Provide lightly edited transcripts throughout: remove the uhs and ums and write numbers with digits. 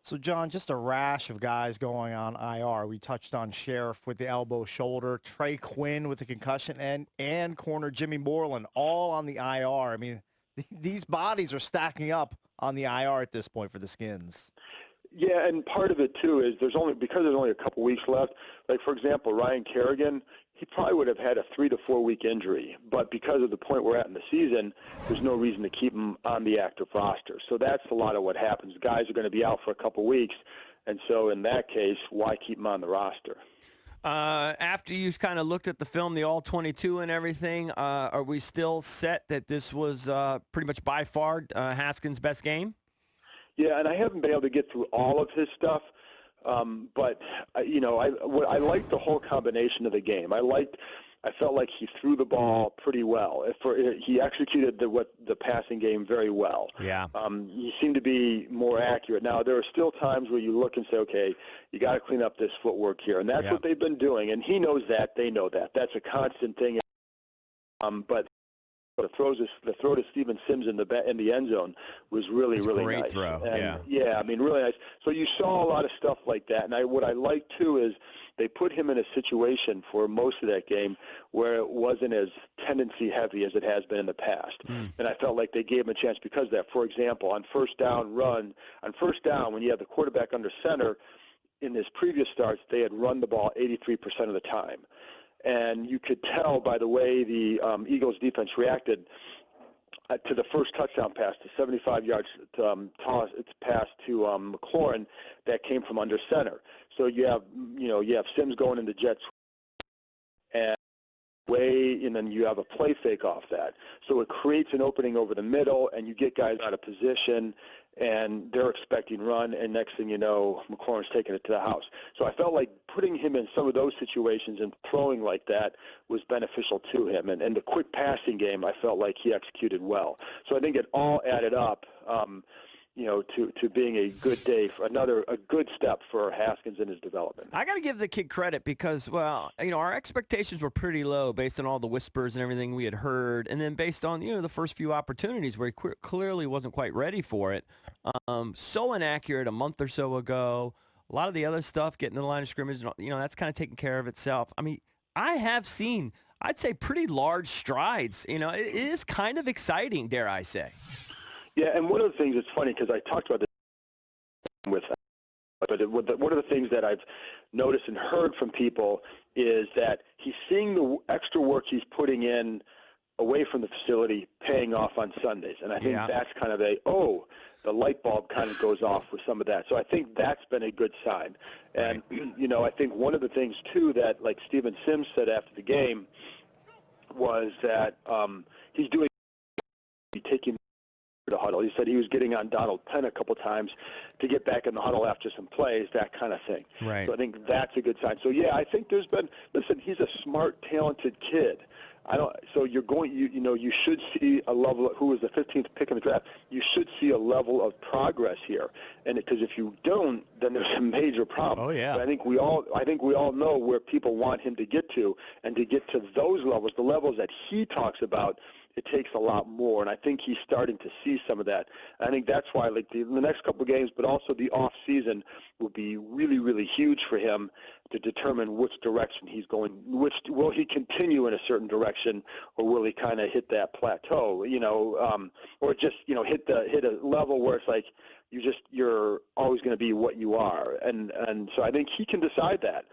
So, John, just a rash of guys going on IR. We touched on Sheriff with the elbow, shoulder, Trey Quinn with the concussion, and corner Jimmy Moreland all on the IR. I mean, these bodies are stacking up on the IR at this point for the Skins. Yeah, and part of it too is because there's only a couple weeks left. Like for example, Ryan Kerrigan, he probably would have had a 3 to 4 week injury, but because of the point we're at in the season, there's no reason to keep him on the active roster. So that's a lot of what happens. Guys are going to be out for a couple weeks, and so in that case, why keep them on the roster? After you've kind of looked at the film, the All-22 and everything, are we still set that this was pretty much by far Haskins' best game? Yeah, and I haven't been able to get through all of his stuff, but I liked the whole combination of the game. I felt like he threw the ball pretty well. He executed the passing game very well. Yeah. He seemed to be more accurate. Now there are still times where you look and say, okay, you got to clean up this footwork here, and that's what they've been doing. And he knows that. They know that. That's a constant thing. But the throw to Steven Sims in the end zone was really great nice. Throw. And, yeah, I mean, really nice. So you saw a lot of stuff like that. And what I like too is they put him in a situation for most of that game where it wasn't as tendency heavy as it has been in the past. And I felt like they gave him a chance because of that. For example, on first down when you have the quarterback under center, in his previous starts, they had run the ball 83% of the time. And you could tell by the way the Eagles defense reacted to the first touchdown pass, the 75 yards pass to McLaurin that came from under center. So you have Sims going into jet sweep and then you have a play fake off that. So it creates an opening over the middle, and you get guys out of position, and they're expecting run, and next thing you know, McLaurin's taking it to the house. So I felt like putting him in some of those situations and throwing like that was beneficial to him. And the quick passing game, I felt like he executed well. So I think it all added up, to being a good day, for a good step for Haskins in his development. I got to give the kid credit because, our expectations were pretty low based on all the whispers and everything we had heard, and then based on, the first few opportunities where he clearly wasn't quite ready for it. So inaccurate a month or so ago. A lot of the other stuff, getting to the line of scrimmage, that's kind of taking care of itself. I mean, I have seen, I'd say, pretty large strides. It is kind of exciting, dare I say. Yeah, and one of the things that's funny, because I talked about this one of the things that I've noticed and heard from people is that he's seeing the extra work he's putting in away from the facility paying off on Sundays. And I think that's kind of the light bulb kind of goes off with some of that. So I think that's been a good sign. And, I think one of the things, too, that like Steven Sims said after the game was that he's taking the huddle. He said he was getting on Donald Penn a couple times to get back in the huddle after some plays, that kind of thing. Right. So I think that's a good sign. So yeah, I think he's a smart, talented kid. You should see a level who was the 15th pick in the draft. You should see a level of progress here, and because if you don't, then there's a major problem. Oh yeah. But I think we all know where people want him to get to, and to get to those levels, the levels that he talks about, it takes a lot more, and I think he's starting to see some of that. And I think that's why, like the next couple of games, but also the off season will be really, really huge for him to determine which direction he's going. Will he continue in a certain direction, or will he kind of hit that plateau? Or just hit a level where it's like you're always going to be what you are. And so I think he can decide that.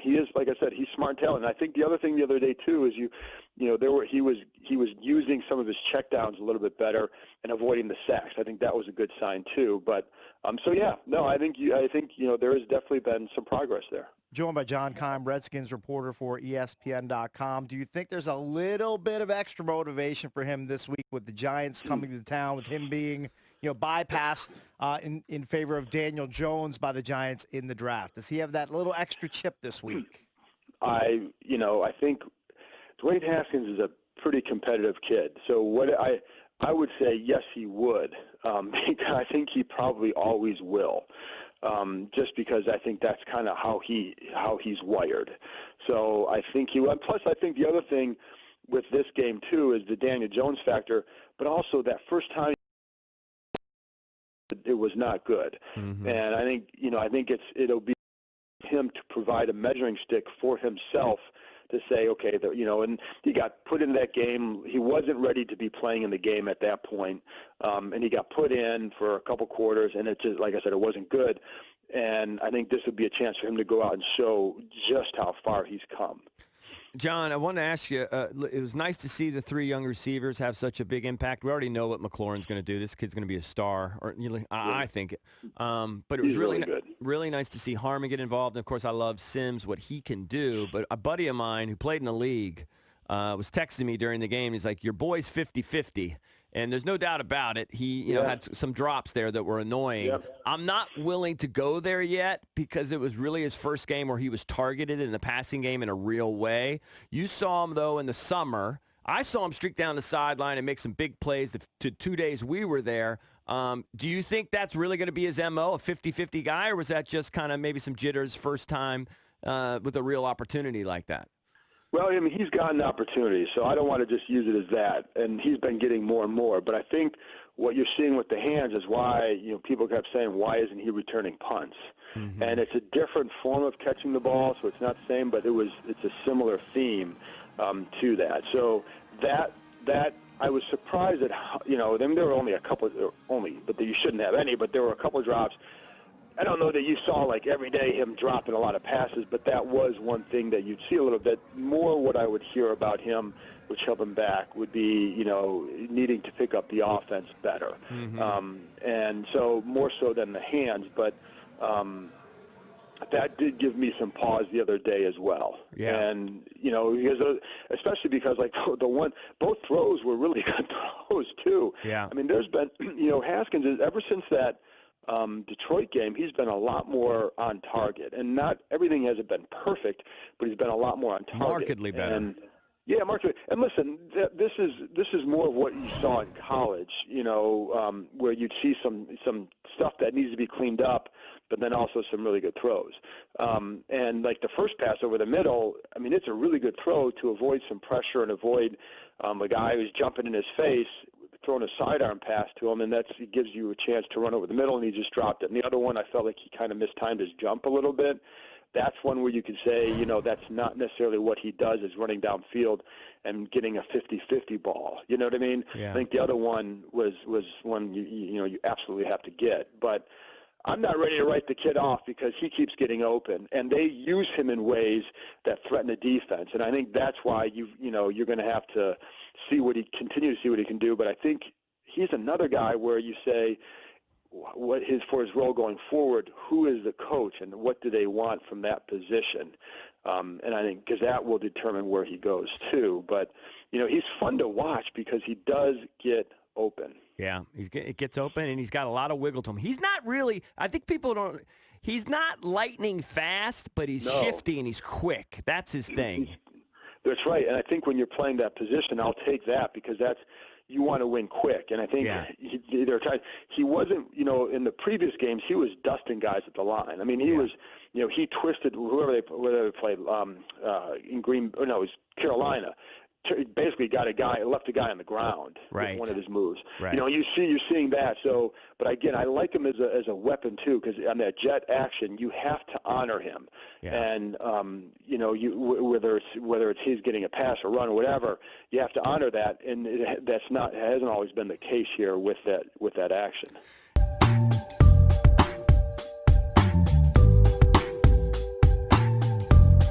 He is, like I said, he's smart and talented. And I think the other thing the other day too is he was using some of his checkdowns a little bit better and avoiding the sacks. I think that was a good sign too. But I think there has definitely been some progress there. Joined by John Keim, Redskins reporter for ESPN.com. Do you think there's a little bit of extra motivation for him this week with the Giants coming to town, with him being bypassed in favor of Daniel Jones by the Giants in the draft? Does he have that little extra chip this week? I think Dwayne Haskins is a pretty competitive kid. So I would say yes, he would. I think he probably always will. Just because I think that's kind of how he's wired. So I think he will. And plus, I think the other thing with this game too is the Daniel Jones factor, but also that first time it was not good. Mm-hmm. And I think it'll be him to provide a measuring stick for himself to say, okay, and he got put in that game. He wasn't ready to be playing in the game at that point, and he got put in for a couple quarters, and it just, like I said, it wasn't good. And I think this would be a chance for him to go out and show just how far he's come. John, I want to ask you, it was nice to see the three young receivers have such a big impact. We already know what McLaurin's going to do. This kid's going to be a star, or I think. But it was really good. Really nice to see Harmon get involved. And, of course, I love Sims, what he can do. But a buddy of mine who played in the league was texting me during the game. He's like, your boy's 50-50. And there's no doubt about it. He had some drops there that were annoying. Yep. I'm not willing to go there yet because it was really his first game where he was targeted in the passing game in a real way. You saw him, though, in the summer. I saw him streak down the sideline and make some big plays the 2 days we were there. Do you think that's really going to be his MO, a 50-50 guy, or was that just kind of maybe some jitters first time with a real opportunity like that? Well, I mean, he's gotten opportunities, so I don't want to just use it as that. And he's been getting more and more. But I think what you're seeing with the hands is why, people kept saying, why isn't he returning punts? Mm-hmm. And it's a different form of catching the ball, so it's not the same, but it's a similar theme to that. So that I was surprised that, there were only a couple, but you shouldn't have any, but there were a couple of drops. I don't know that you saw, like, every day him dropping a lot of passes, but that was one thing that you'd see a little bit more. What I would hear about him, which held him back, would be, needing to pick up the offense better. Mm-hmm. And so more so than the hands, but that did give me some pause the other day as well. Yeah. And, because especially because, like, both throws were really good throws, too. Yeah. I mean, there's been, Haskins, ever since that Detroit game, he's been a lot more on target, and not everything hasn't been perfect, but he's been a lot more on target. Markedly better. And, markedly. And listen, this is more of what you saw in college, where you'd see some stuff that needs to be cleaned up, but then also some really good throws. And like the first pass over the middle, I mean, it's a really good throw to avoid some pressure and avoid a guy who's jumping in his face, throwing a sidearm pass to him, and it gives you a chance to run over the middle, and he just dropped it. And the other one, I felt like he kind of mistimed his jump a little bit. That's one where you could say, that's not necessarily what he does, is running downfield and getting a 50-50 ball. You know what I mean? Yeah. I think the other one was one you absolutely have to get. But I'm not ready to write the kid off because he keeps getting open, and they use him in ways that threaten the defense. And I think that's why you're going to have to continue to see what he can do. But I think he's another guy where you say, for his role going forward, who is the coach and what do they want from that position? And I think because that will determine where he goes too. But he's fun to watch because he does get open. Yeah, it gets open, and he's got a lot of wiggle to him. He's not really – I think people don't – he's not lightning fast, but he's shifty and he's quick. That's his thing. That's right, and I think when you're playing that position, I'll take that because you want to win quick. And I think he wasn't – in the previous games, he was dusting guys at the line. I mean, he was – he twisted whether they played in it was Carolina. Basically left a guy on the ground with one of his moves. Right. You're seeing that. So, but again, I like him as a weapon too, because on that jet action, you have to honor him. Yeah. And whether it's he's getting a pass or run or whatever, you have to honor that. And it hasn't always been the case here with that action.